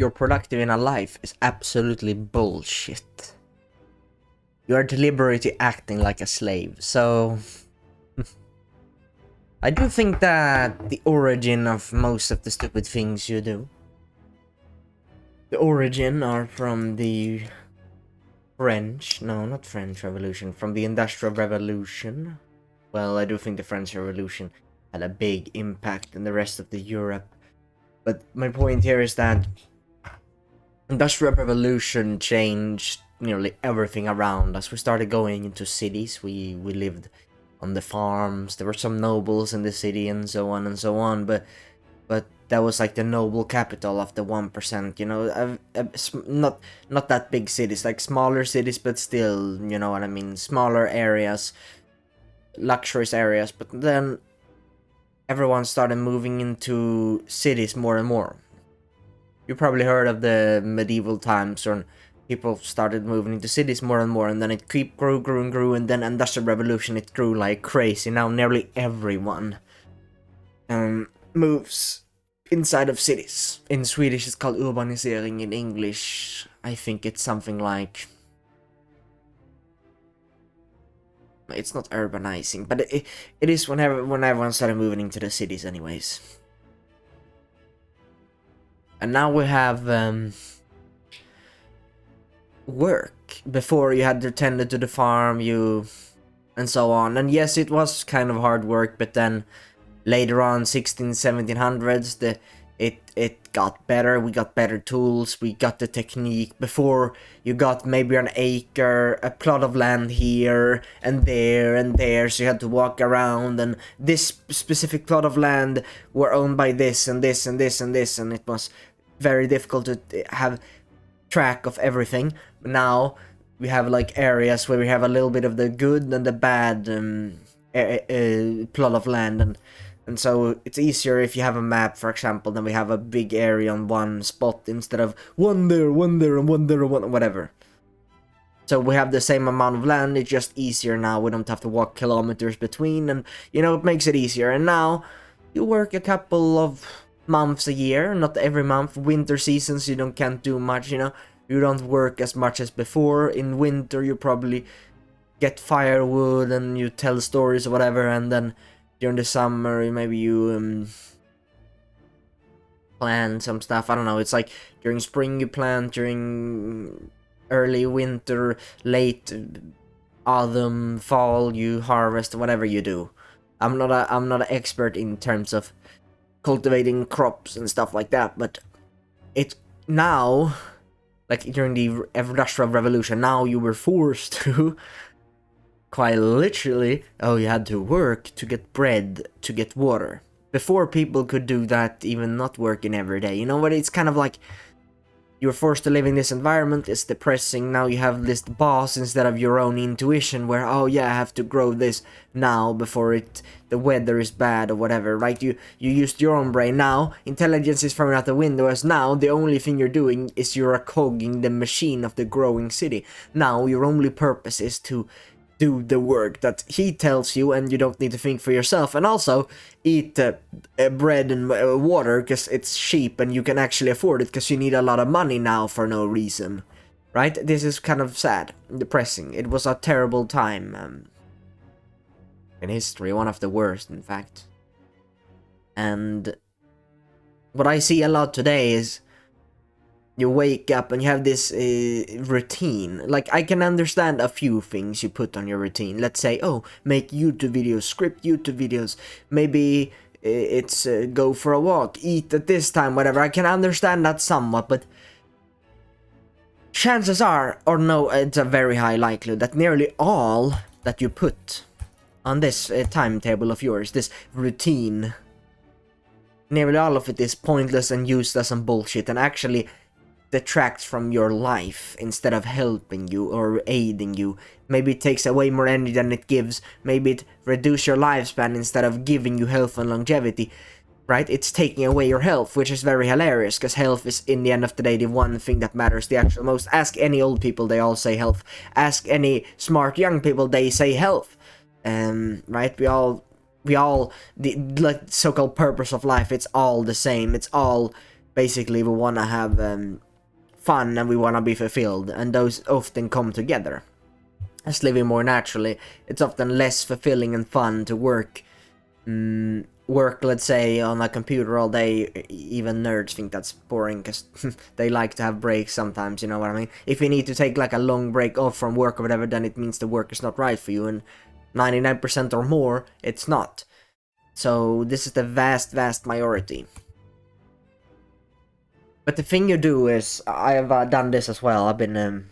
you're productive in a life is absolutely bullshit. You are deliberately acting like a slave. So I do think that the origin of most of the stupid things you do, the origin are from the French, no, not French Revolution, from the Industrial Revolution. Well, I do think the French Revolution had a big impact in the rest of the Europe. But my point here is that Industrial Revolution changed nearly everything around us. We started going into cities. We lived on the farms. There were some nobles in the city and so on and so on. But that was like the noble capital of the 1%. You know, not that big cities, like smaller cities, but still, you know what I mean. Smaller areas, luxurious areas. But then everyone started moving into cities more and more. You probably heard of the medieval times when people started moving into cities more and more, and then it grew, and then Industrial Revolution, it grew like crazy. Now nearly everyone moves inside of cities. In Swedish it's called urbanisering. In English I think it's something like, it's not urbanizing, but it is when everyone started moving into the cities anyways. And now we have work. Before you had to tend to the farm, and so on. And yes, it was kind of hard work, but then later on, 1700s, it got better. We got better tools, we got the technique. Before, you got maybe an acre, a plot of land here and there, so you had to walk around, and this specific plot of land were owned by this and this and this and this, and it was very difficult to have track of everything. Now we have like areas where we have a little bit of the good and the bad plot of land, and so it's easier if you have a map, for example, then we have a big area on one spot instead of one there, and whatever. So we have the same amount of land, it's just easier now. We don't have to walk kilometers between, and you know, it makes it easier. And now you work a couple of months a year, not every month. Winter seasons you can't do much, you know. You don't work as much as before. In winter you probably get firewood and you tell stories or whatever, and then during the summer maybe you plant some stuff. I don't know, it's like during spring you plant, during early winter, late autumn, fall you harvest, whatever you do. I'm not an expert in terms of cultivating crops and stuff like that, but it now, like during the Industrial Revolution, now you were forced to, quite literally, you had to work to get bread, to get water. Before, people could do that even not working every day, you know. But it's kind of like you're forced to live in this environment. It's depressing. Now you have this boss instead of your own intuition, where, oh yeah, I have to grow this now before the weather is bad or whatever, right? You used your own brain. Now intelligence is thrown out the window, as now the only thing you're doing is you're cogging the machine of the growing city. Now your only purpose is to do the work that he tells you, and you don't need to think for yourself, and also eat bread and water because it's cheap and you can actually afford it, because you need a lot of money now for no reason, right? This is kind of sad, depressing. It was a terrible time in history, one of the worst, in fact. And what I see a lot today is you wake up and you have this routine. Like, I can understand a few things you put on your routine. Let's say, make YouTube videos, script YouTube videos. Maybe it's go for a walk, eat at this time, whatever. I can understand that somewhat, but chances are, or no, it's a very high likelihood that nearly all that you put on this timetable of yours, this routine, nearly all of it is pointless and useless and bullshit, and actually detracts from your life instead of helping you or aiding you. Maybe it takes away more energy than it gives. Maybe it reduces your lifespan instead of giving you health and longevity, right? It's taking away your health, which is very hilarious, because health is, in the end of the day, the one thing that matters the actual most. Ask any old people, they all say health. Ask any smart young people, they say health. Right? We all, the like so-called purpose of life, it's all the same. It's all basically we want to have fun and we want to be fulfilled, and those often come together. As living more naturally, it's often less fulfilling and fun to work, let's say, on a computer all day. Even nerds think that's boring because they like to have breaks sometimes, you know what I mean? If you need to take like a long break off from work or whatever, then it means the work is not right for you, and 99% or more, it's not. So this is the vast majority. But the thing you do is, I have done this as well. I've been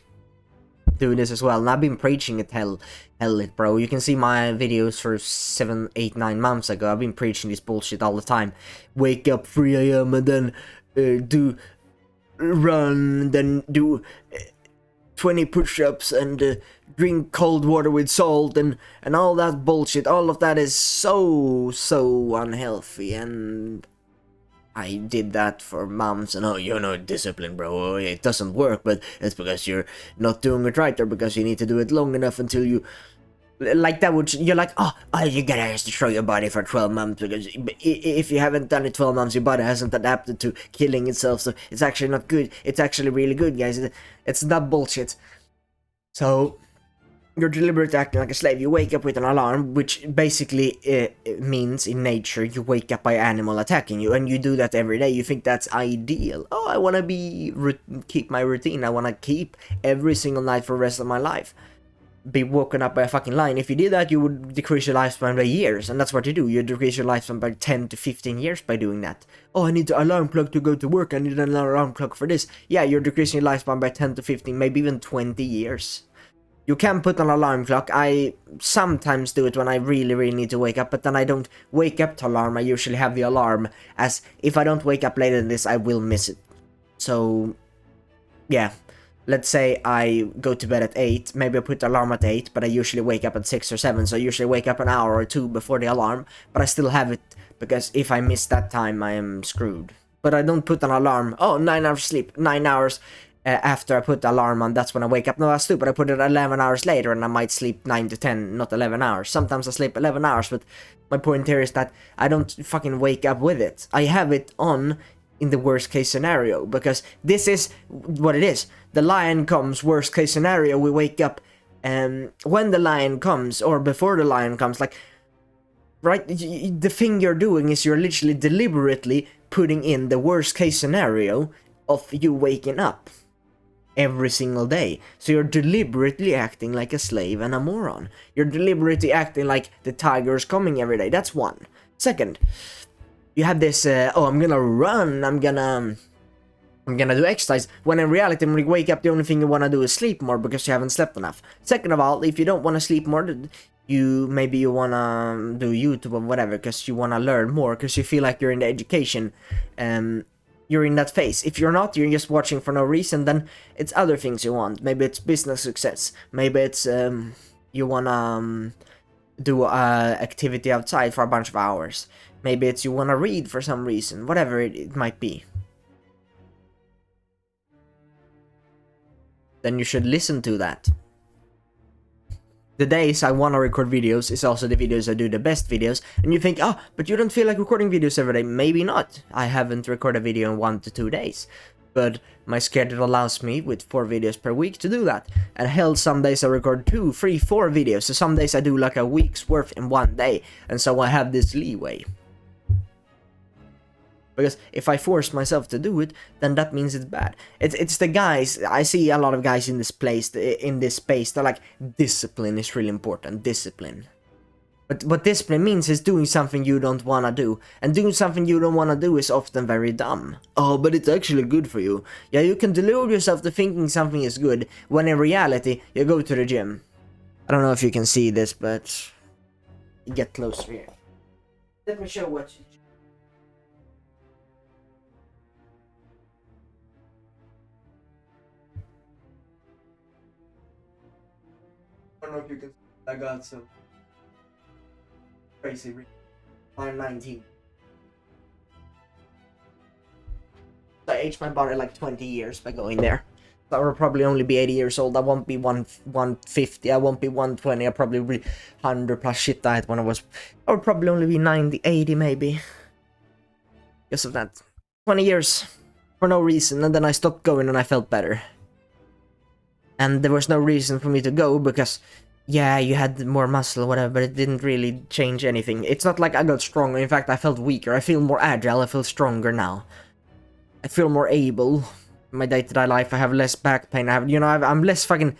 doing this as well, and I've been preaching it hell it, bro. You can see my videos for 7, 8, 9 months ago. I've been preaching this bullshit all the time. Wake up 3 AM and then do run, then do 20 push-ups and drink cold water with salt and all that bullshit. All of that is so unhealthy, and I did that for months, and discipline, bro, it doesn't work, but it's because you're not doing it right, or because you need to do it long enough until you, like that would, you're like, you gotta destroy your body for 12 months, because if you haven't done it 12 months, your body hasn't adapted to killing itself, so it's actually not good. It's actually really good, guys. It's not bullshit. So you're deliberately acting like a slave. You wake up with an alarm, which basically means in nature you wake up by animal attacking you, and you do that every day. You think that's ideal. I want to keep my routine. I want to keep every single night for the rest of my life be woken up by a fucking lion. If you did that, you would decrease your lifespan by years, and that's what you do. You decrease your lifespan by 10 to 15 years by doing that. I need an alarm clock to go to work. I need an alarm clock for this. Yeah, you're decreasing your lifespan by 10 to 15, maybe even 20 years. You can put an alarm clock. I sometimes do it when I really need to wake up, but then I don't wake up to alarm. I usually have the alarm, as if I don't wake up later than this, I will miss it. So, yeah. Let's say I go to bed at 8, maybe I put the alarm at 8, but I usually wake up at 6 or 7, so I usually wake up an hour or 2 before the alarm, but I still have it, because if I miss that time, I am screwed. But I don't put an alarm, 9 hours sleep, 9 hours after I put the alarm on, that's when I wake up. No, that's stupid. I put it 11 hours later and I might sleep 9 to 10, not 11 hours. Sometimes I sleep 11 hours, but my point here is that I don't fucking wake up with it. I have it on in the worst case scenario, because this is what it is. The lion comes, worst case scenario, we wake up when the lion comes, or before the lion comes, like, right? The thing you're doing is you're literally deliberately putting in the worst case scenario of you waking up every single day. So you're deliberately acting like a slave and a moron. You're deliberately acting like the tiger is coming every day. That's one. Second, you have this, I'm gonna run, I'm gonna do exercise, when in reality, when you wake up, the only thing you want to do is sleep more because you haven't slept enough. Second of all, if you don't want to sleep more, maybe you want to do YouTube or whatever because you want to learn more, because you feel like you're in the education, you're in that phase. If you're not, you're just watching for no reason, then it's other things you want. Maybe it's business success, maybe it's you want to do activity outside for a bunch of hours, maybe it's you want to read for some reason, whatever it might be. Then you should listen to that. The days I want to record videos is also the videos I do the best videos, and you think, but you don't feel like recording videos every day. Maybe not. I haven't recorded a video in 1 to 2 days, but my schedule allows me with 4 videos per week to do that. And hell, some days I record 2, 3, 4 videos, so some days I do like a week's worth in 1 day, and so I have this leeway. Because if I force myself to do it, then that means it's bad. It's the guys, I see a lot of guys in this place, in this space, they're like, discipline is really important, discipline. But what discipline means is doing something you don't want to do. And doing something you don't want to do is often very dumb. But it's actually good for you. Yeah, you can delude yourself to thinking something is good, when in reality, you go to the gym. I don't know if you can see this, but get closer here. Let me show what you... I don't know if you can see, I got some crazy. I'm 19. So I aged my body like 20 years by going there. So I will probably only be 80 years old. I won't be 150. I won't be 120. I'll probably be 100 plus shit diet when I would probably only be 90, 80 maybe. Because of that. 20 years. for no reason, and then I stopped going and I felt better. And there was no reason for me to go because, yeah, you had more muscle or whatever, but it didn't really change anything. It's not like I got stronger. In fact, I felt weaker. I feel more agile. I feel stronger now. I feel more able. In my day-to-day life, I have less back pain. I'm less fucking...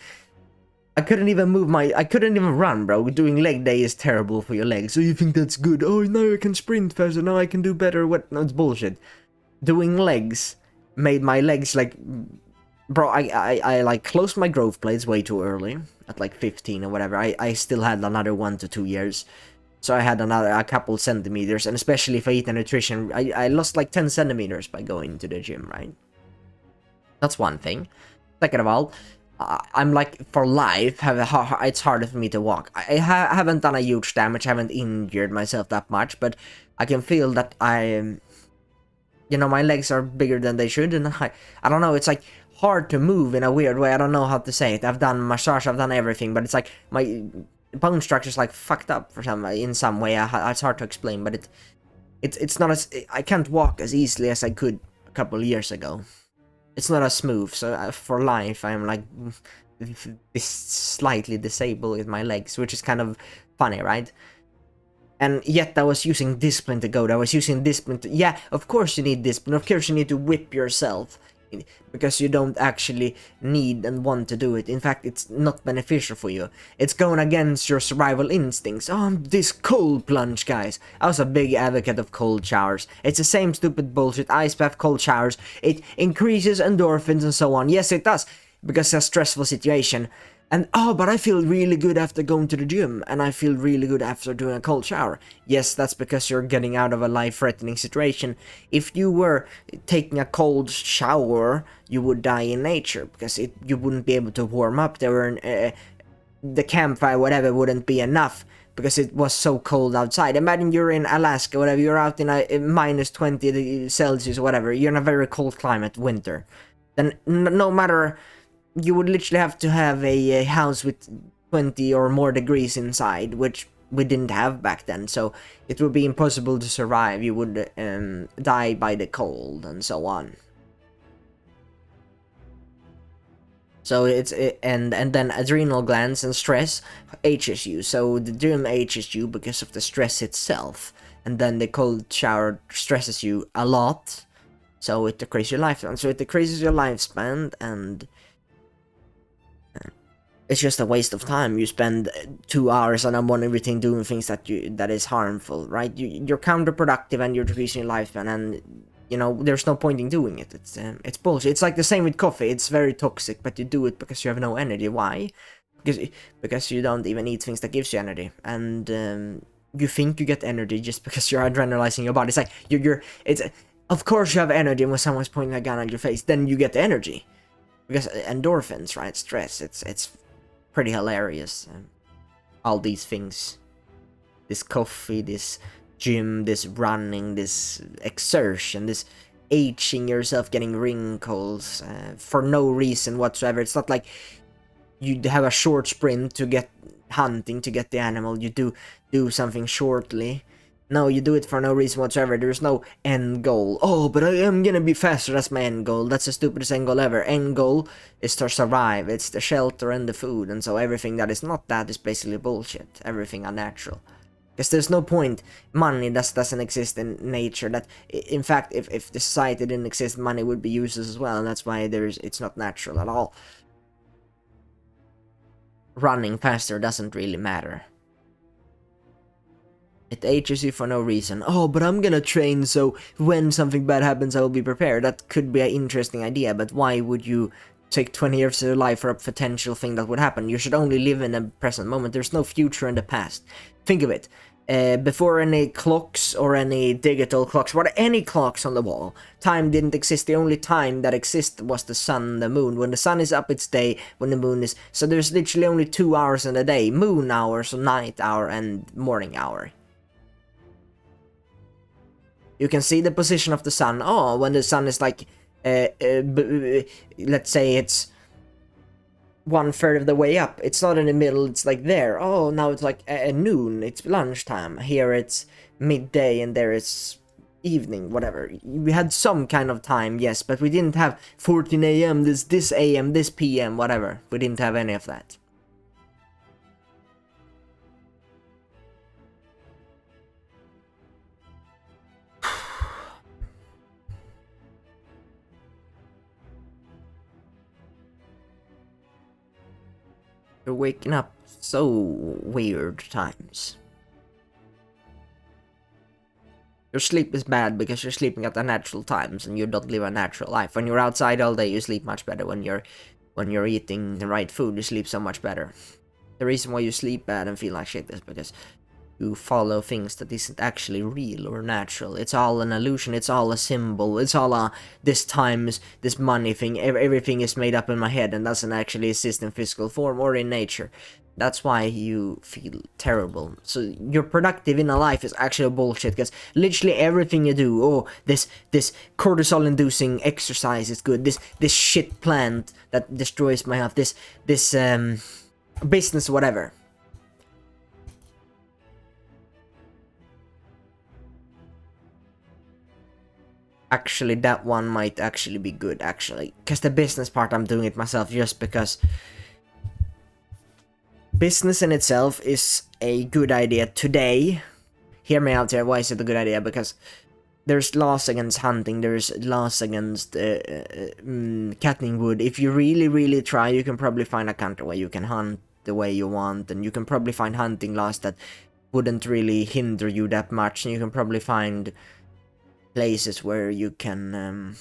I couldn't even run, bro. Doing leg day is terrible for your legs. So you think that's good? Oh, now I can sprint faster. Now I can do better. What? No, it's bullshit. Doing legs made my legs like... Bro, I like closed my growth plates way too early. At like 15 or whatever. I still had another 1 to 2 years. So I had a couple centimeters. And especially if I eat a nutrition, I lost like 10 centimeters by going to the gym, right? That's one thing. Second of all, I'm like, for life, it's harder for me to walk. I haven't done a huge damage, haven't injured myself that much, but I can feel that my legs are bigger than they should, and I don't know, it's like hard to move in a weird way. I don't know how to say it. I've done massage, I've done everything, but it's like my bone structure's like fucked up in some way. It's hard to explain, but it's not as... I can't walk as easily as I could a couple years ago. It's not as smooth, so for life I'm like slightly disabled with my legs, which is kind of funny, right? And yet I was using discipline to go there. I was using discipline to... Yeah, of course you need discipline. Of course you need to whip yourself. Because you don't actually need and want to do it. In fact, it's not beneficial for you. It's going against your survival instincts. Oh, this cold plunge, guys. I was a big advocate of cold showers. It's the same stupid bullshit. Ice bath, cold showers. It increases endorphins and so on. Yes, it does. Because it's a stressful situation. And, oh, but I feel really good after going to the gym. And I feel really good after doing a cold shower. Yes, that's because you're getting out of a life-threatening situation. If you were taking a cold shower, you would die in nature. Because you wouldn't be able to warm up. The campfire, whatever, wouldn't be enough. Because it was so cold outside. Imagine you're in Alaska, whatever. You're out in a minus 20 Celsius or whatever. You're in a very cold climate, winter. Then no matter... You would literally have to have a house with 20 or more degrees inside, which we didn't have back then, so it would be impossible to survive. You would die by the cold and so on. So and then adrenal glands and stress ages you. So the gym ages you because of the stress itself, and then the cold shower stresses you a lot, so it decreases your lifespan. So it decreases your lifespan, and it's just a waste of time. You spend 2 hours on everything doing things that is harmful, right? You're counterproductive and you're decreasing your lifespan, and there's no point in doing it. It's bullshit. It's like the same with coffee. It's very toxic, but you do it because you have no energy. Why? Because you don't even eat things that gives you energy, and you think you get energy just because you're adrenalizing your body. It's like of course you have energy when someone's pointing a gun at your face, then you get energy. Because endorphins, right? Stress. It's pretty hilarious. All these things. This coffee, this gym, this running, this exertion, this aging yourself, getting wrinkles for no reason whatsoever. It's not like you have a short sprint to get hunting, to get the animal. You do something shortly. No, you do it for no reason whatsoever. There's no end goal. Oh, but I am gonna be faster. That's my end goal. That's the stupidest end goal ever. End goal is to survive. It's the shelter and the food. And so everything that is not that is basically bullshit. Everything unnatural. Because there's no point. Money doesn't exist in nature. That, in fact, if the society didn't exist, money would be useless as well. And that's why it's not natural at all. Running faster doesn't really matter. It ages you for no reason. Oh, but I'm gonna train so when something bad happens I will be prepared. That could be an interesting idea, but why would you take 20 years of your life for a potential thing that would happen? You should only live in the present moment. There's no future in the past. Think of it. Before any clocks or any digital clocks, any clocks on the wall, time didn't exist. The only time that existed was the sun, the moon. When the sun is up, it's day. When the moon is... So there's literally only 2 hours in a day. Moon hour, so night hour, and morning hour. You can see the position of the sun. Oh, when the sun is like, let's say it's 1/3 of the way up. It's not in the middle, it's like there. Oh, now it's like noon, it's lunchtime. Here it's midday, and there it's evening, whatever. We had some kind of time, yes, but we didn't have 14 a.m., this a.m., this p.m., whatever. We didn't have any of that. You're waking up so weird times. Your sleep is bad because you're sleeping at unnatural times and you don't live a natural life. When you're outside all day, you sleep much better. When you're eating the right food, you sleep so much better. The reason why you sleep bad and feel like shit is because you follow things that isn't actually real or natural. It's all an illusion, it's all a symbol, it's all a this times, this money thing, everything is made up in my head and doesn't actually exist in physical form or in nature. That's why you feel terrible. So you're productive in a life is actually bullshit, because literally everything you do, oh, this cortisol inducing exercise is good, this shit plant that destroys my health, this business, whatever. Actually, that one might actually be good, actually. Because the business part, I'm doing it myself just because business in itself is a good idea today. Hear me out here, why is it a good idea? Because there's laws against hunting, there's laws against cutting wood. If you really try, you can probably find a country where you can hunt the way you want, and you can probably find hunting laws that wouldn't really hinder you that much, and you can probably find places where you can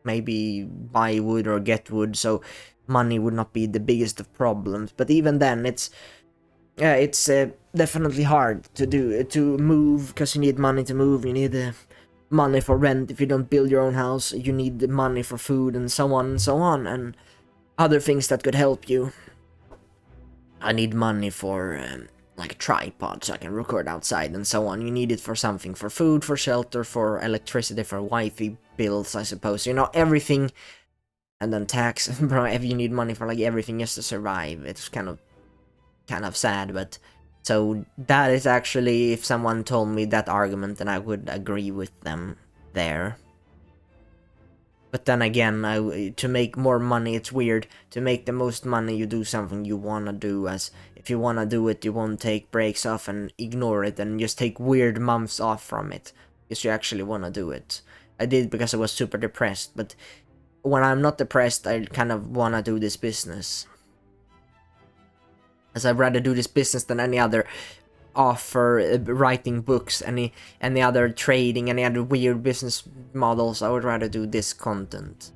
maybe buy wood or get wood, so money would not be the biggest of problems. But even then, it's definitely hard to move, because you need money to move, you need money for rent. If you don't build your own house, you need the money for food, and so on, and other things that could help you. I need money for like a tripod so I can record outside and so on. You need it for something, for food, for shelter, for electricity, for Wi-Fi bills, I suppose. You know, everything. And then tax. Bro, if you need money for like everything just to survive, it's kind of sad. But so that is actually, if someone told me that argument, then I would agree with them there. But then again, to make more money, it's weird. To make the most money, you do something you wanna do. As if you wanna do it, you won't take breaks off and ignore it and just take weird months off from it, because you actually wanna do it. I did because I was super depressed, but when I'm not depressed, I kind of wanna do this business. As I'd rather do this business than any other offer, writing books, any other trading, any other weird business models. I would rather do this content,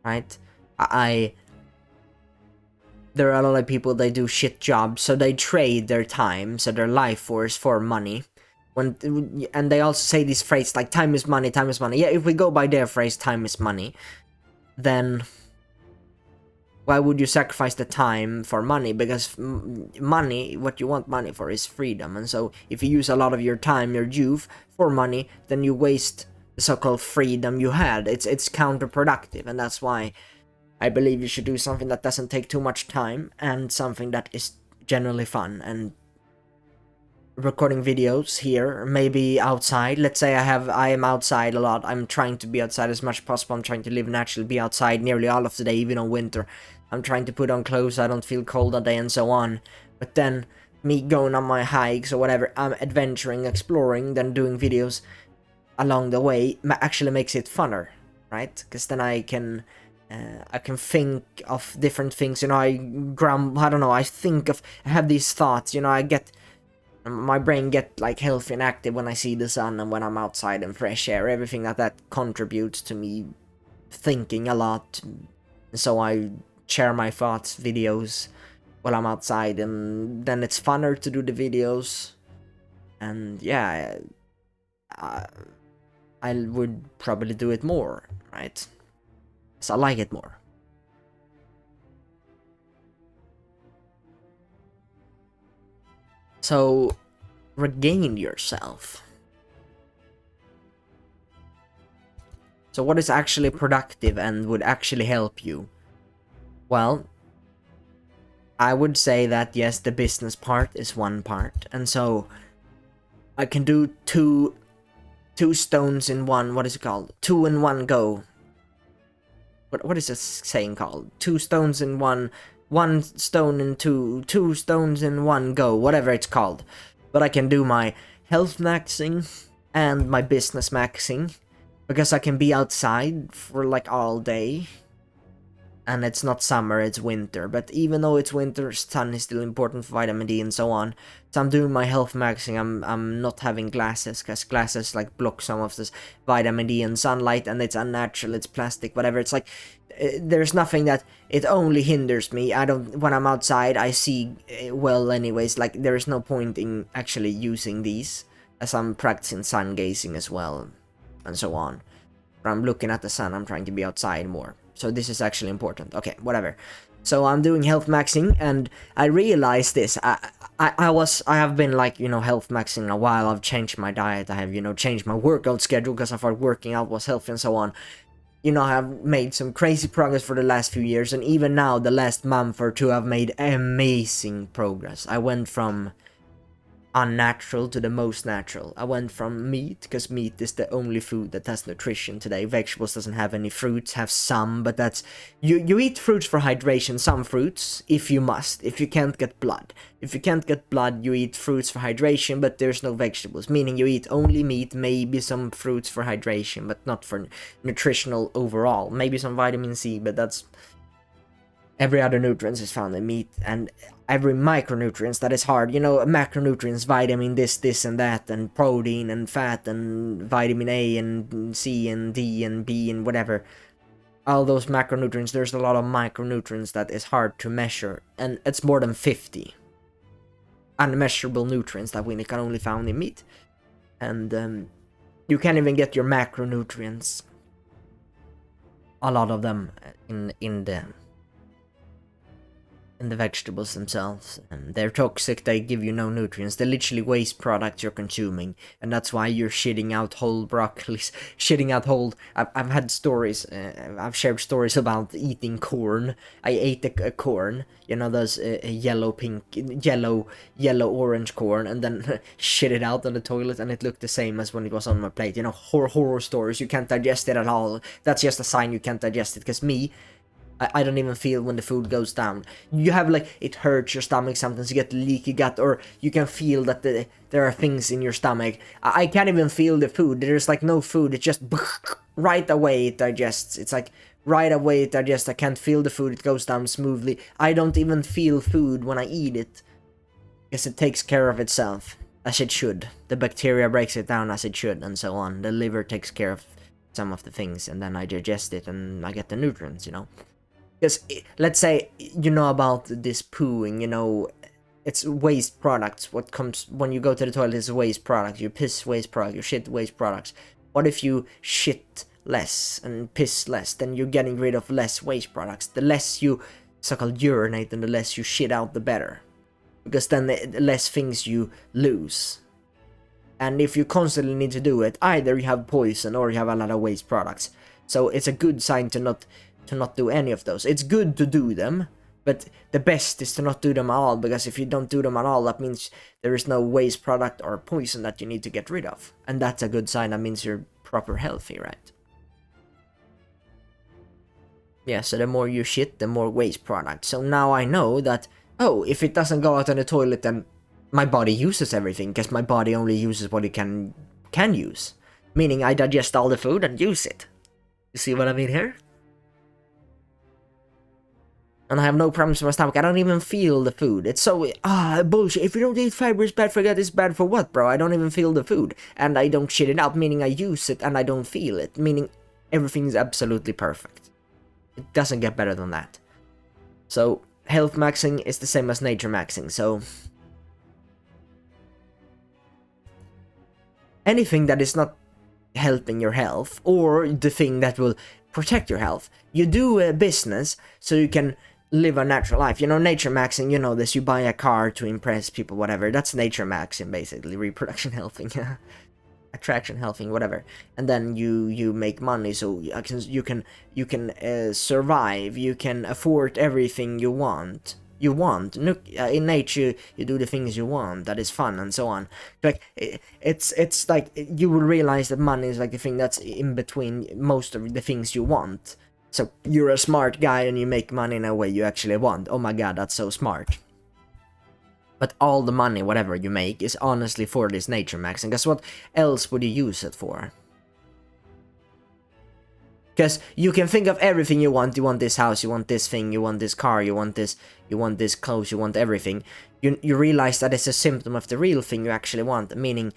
right? There are a lot of people, they do shit jobs, so they trade their time, so their life force, for money. And they also say this phrase like time is money, time is money. Yeah, if we go by their phrase, time is money, then why would you sacrifice the time for money? Because money, what you want money for is freedom. And so if you use a lot of your time, your youth, for money, then you waste the so-called freedom you had. It's counterproductive. And that's why I believe you should do something that doesn't take too much time, and something that is generally fun. And recording videos here, maybe outside. Let's say I am outside a lot. I'm trying to be outside as much as possible. I'm trying to live naturally, be outside nearly all of the day, even on winter. I'm trying to put on clothes so I don't feel cold all day and so on. But then me going on my hikes or whatever, I'm adventuring, exploring, then doing videos along the way actually makes it funner, right? Because then I can think of different things, you know. I don't know, I have these thoughts, you know. My brain get like healthy and active when I see the sun and when I'm outside and fresh air. Everything that contributes to me thinking a lot. So I share my thoughts, videos, while I'm outside, and then it's funner to do the videos. And yeah, I would probably do it more, right? So I like it more. So, regain yourself. So what is actually productive and would actually help you? Well, I would say that yes, the business part is one part. And so I can do two stones in one, what is it called? 2 in 1 go. What is this saying called? 2 stones in one stone in two stones in 1 go, whatever it's called. But I can do my health maxing and my business maxing, because I can be outside for like all day. And it's not summer, it's winter. But even though it's winter, sun is still important for vitamin D and so on. So I'm doing my health maxing. I'm not having glasses, because glasses like block some of this vitamin D and sunlight, and it's unnatural, it's plastic, whatever. It's like there's nothing that it only hinders me. When I'm outside, I see well anyways. Like there is no point in actually using these, as I'm practicing sun gazing as well, and so on. When I'm looking at the sun, I'm trying to be outside more. So this is actually important. Okay, whatever. So I'm doing health maxing, and I realized this. I have been like, health maxing a while. I've changed my diet. I have, changed my workout schedule, because I thought working out was healthy and so on. I have made some crazy progress for the last few years, and even now, the last month or two, I've made amazing progress. I went from unnatural to the most natural. I went from meat, because meat is the only food that has nutrition today. Vegetables doesn't have any, fruits have some, but that's you eat fruits for hydration, some fruits, if you must, if you can't get blood. If you can't get blood, you eat fruits for hydration, but there's no vegetables, meaning you eat only meat, maybe some fruits for hydration, but not for nutritional overall. Maybe some vitamin C, but that's every other nutrient is found in meat, and every micronutrients that is hard. Macronutrients, vitamin this and that, and protein and fat and vitamin A and C and D and B and whatever. All those macronutrients, there's a lot of micronutrients that is hard to measure, and it's more than 50 unmeasurable nutrients that we can only found in meat. And you can't even get your macronutrients, a lot of them, in the vegetables themselves, and they're toxic. They give you no nutrients. They're literally waste products you're consuming, and that's why you're shitting out whole broccolis, shitting out whole. I've had stories. I've shared stories about eating corn. I ate a corn, those yellow orange corn, and then shit it out on the toilet, and it looked the same as when it was on my plate. Horror stories. You can't digest it at all. That's just a sign you can't digest it. Because I don't even feel when the food goes down. You have it hurts your stomach sometimes, you get leaky gut, or you can feel that there are things in your stomach. I can't even feel the food. There's no food, it's just right away it digests. It's right away it digests. I can't feel the food, it goes down smoothly. I don't even feel food when I eat it, because it takes care of itself, as it should. The bacteria breaks it down as it should, and so on. The liver takes care of some of the things, and then I digest it, and I get the nutrients, Because, let's say, about this pooing, it's waste products. What comes when you go to the toilet is waste products. You piss waste products, you shit waste products. What if you shit less and piss less? Then you're getting rid of less waste products. The less you so-called urinate and the less you shit out, the better. Because then the less things you lose. And if you constantly need to do it, either you have poison or you have a lot of waste products. So it's a good sign to not do any of those. It's good to do them, but the best is to not do them at all, because if you don't do them at all, that means there is no waste product or poison that you need to get rid of. And that's a good sign. That means you're proper healthy, right? Yeah, so the more you shit, the more waste product. So now I know that, if it doesn't go out on the toilet, then my body uses everything, because my body only uses what it can use. Meaning I digest all the food and use it. You see what I mean here? And I have no problems with my stomach. I don't even feel the food. It's so, bullshit. If you don't eat fiber, it's bad for gut. It's bad for what, bro? I don't even feel the food. And I don't shit it out, meaning I use it and I don't feel it. Meaning everything's absolutely perfect. It doesn't get better than that. So, health maxing is the same as nature maxing. So, anything that is not helping your health, or the thing that will protect your health, you do a business so you can live a natural life. Nature maxing, this, you buy a car to impress people, whatever. That's nature maxing, basically. Reproduction helping, attraction helping, whatever. And then you make money, so you can survive. You can afford everything you want. you want. Look, in nature, you do the things you want. That is fun and so on. Like it's like you will realize that money is like the thing that's in between most of the things you want. So you're a smart guy and you make money in a way you actually want. Oh my god, that's so smart. But all the money, whatever you make, is honestly for this nature max. And guess what else would you use it for? Because you can think of everything you want. You want this house, you want this thing, you want this car, you want this clothes, you want everything. You realize that it's a symptom of the real thing you actually want. Meaning,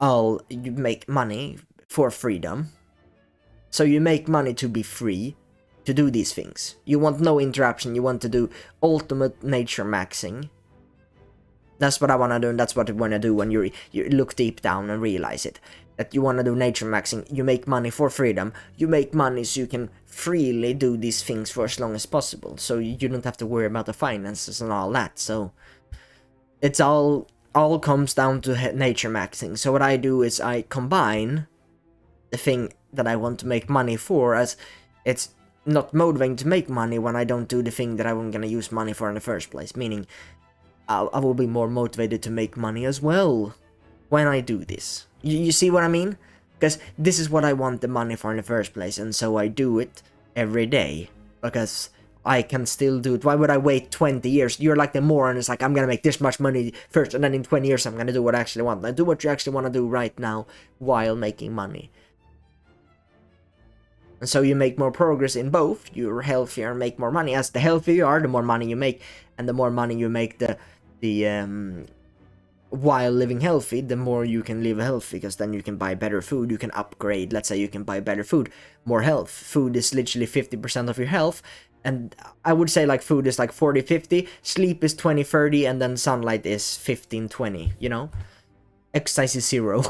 you make money for freedom. So you make money to be free to do these things. You want no interruption. You want to do ultimate nature maxing. That's what I want to do, and that's what I want to do when you look deep down and realize it. That you want to do nature maxing. You make money for freedom. You make money so you can freely do these things for as long as possible. So you don't have to worry about the finances and all that. So it's all comes down to nature maxing. So what I do is I combine the thing that I want to make money for, as it's not motivating to make money when I don't do the thing that I'm gonna use money for in the first place. Meaning, I will be more motivated to make money as well when I do this. You see what I mean? Because this is what I want the money for in the first place, and so I do it every day. Because I can still do it. Why would I wait 20 years? You're like the moron. It's like, I'm gonna make this much money first, and then in 20 years I'm gonna do what I actually want. I do what you actually want to do right now while making money. And so you make more progress in both. You're healthier and make more money. As the healthier you are, the more money you make. And the more money you make, while living healthy, the more you can live healthy, because then you can buy better food, you can upgrade. Let's say you can buy better food, more health. Food is literally 50% of your health, and I would say like food is like 40-50, sleep is 20-30, and then sunlight is 15-20, you know? Exercise is 0.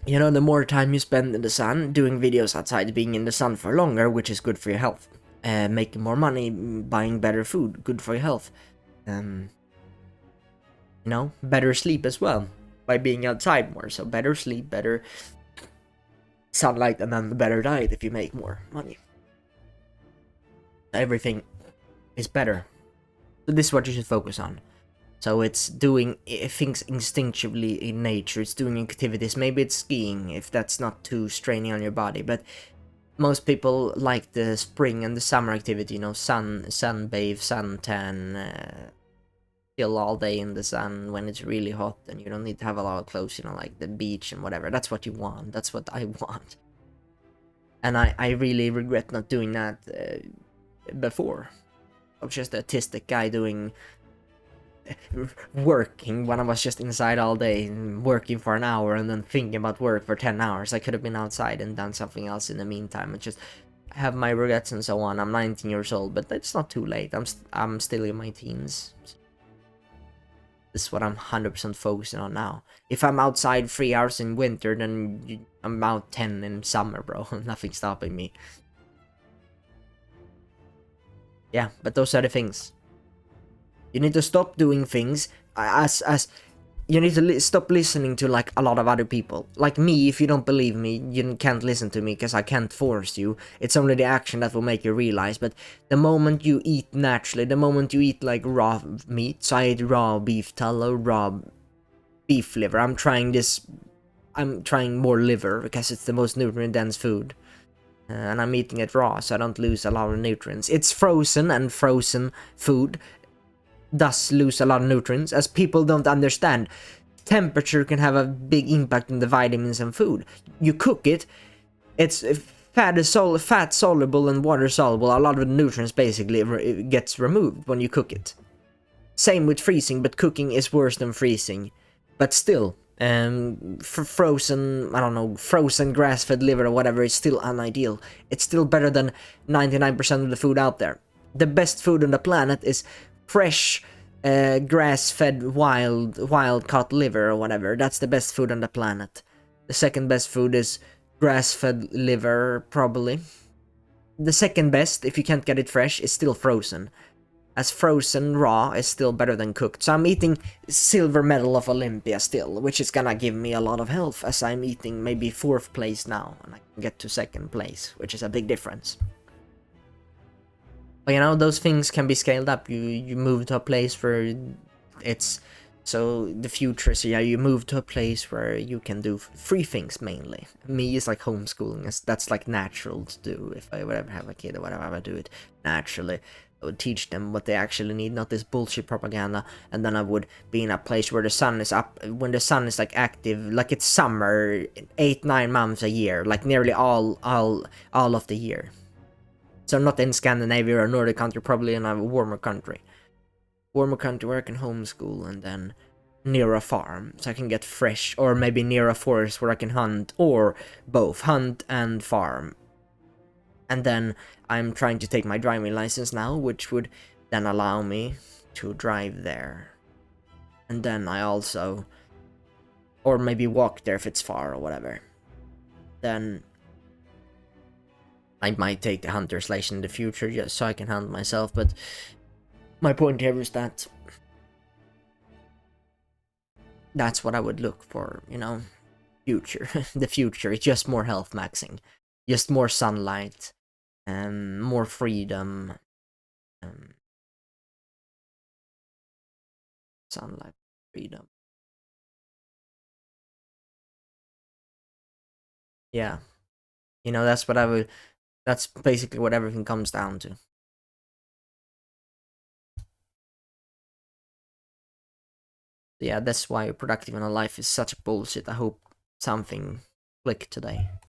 You know, the more time you spend in the sun, doing videos outside, being in the sun for longer, which is good for your health. Making more money, buying better food, good for your health. You know, better sleep as well by being outside more. So better sleep, better sunlight, and then the better diet if you make more money. Everything is better. So this is what you should focus on. So it's doing things instinctively in nature. It's doing activities. Maybe it's skiing if that's not too straining on your body. But most people like the spring and the summer activity. You know, sunbathe, suntan. Chill all day in the sun when it's really hot, and you don't need to have a lot of clothes. You know, like the beach and whatever. That's what you want. That's what I want. And I really regret not doing that before. I was just an autistic guy working when I was just inside all day, working for an hour and then thinking about work for 10 hours. I could have been outside and done something else in the meantime, and just have my regrets and so on. I'm 19 years old, but it's not too late. I'm still in my teens. This is what I'm 100% focusing on now. If I'm outside 3 hours in winter, then I'm out 10 in summer, bro. Nothing stopping me. Yeah, but those are the things. You need to stop doing things as you need to stop listening to like a lot of other people. Like me, if you don't believe me, you can't listen to me because I can't force you. It's only the action that will make you realize. But the moment you eat naturally, the moment you eat like raw meat, so I ate raw beef tallow, raw beef liver. I'm trying more liver because it's the most nutrient dense food. And I'm eating it raw, so I don't lose a lot of nutrients. It's frozen, and frozen food does lose a lot of nutrients, as people don't understand. Temperature can have a big impact on the vitamins in food. You cook it, it's fat soluble and water soluble. A lot of the nutrients basically gets removed when you cook it. Same with freezing, but cooking is worse than freezing. But still, frozen grass-fed liver or whatever is still unideal. It's still better than 99% of the food out there. The best food on the planet is fresh, grass-fed, wild caught liver or whatever. That's the best food on the planet. The second best food is grass-fed liver, probably. The second best, if you can't get it fresh, is still frozen. As frozen raw is still better than cooked. So I'm eating silver medal of Olympia still, which is gonna give me a lot of health, as I'm eating maybe 4th place now, and I can get to 2nd place, which is a big difference. But you know, those things can be scaled up. You move to a place where it's so the future. So yeah, you move to a place where you can do free things mainly. Me is like homeschooling. That's like natural to do. If I would ever have a kid or whatever, I would do it naturally. I would teach them what they actually need, not this bullshit propaganda. And then I would be in a place where the sun is up, when the sun is like active, like it's summer, 8-9 months a year, like nearly all of the year. So not in Scandinavia or Nordic country, probably in a warmer country. Warmer country where I can homeschool, and then near a farm, so I can get fresh, or maybe near a forest where I can hunt, or both, hunt and farm. And then I'm trying to take my driving license now, which would then allow me to drive there. And then I also, or maybe walk there if it's far or whatever. Then I might take the hunter's license in the future just so I can hunt myself, but my point here is that that's what I would look for, you know, future. The future, it's just more health maxing, just more sunlight, and more freedom, sunlight, freedom. Yeah, you know, that's what I would, that's basically what everything comes down to. Yeah, that's why productive in a life is such bullshit. I hope something clicked today.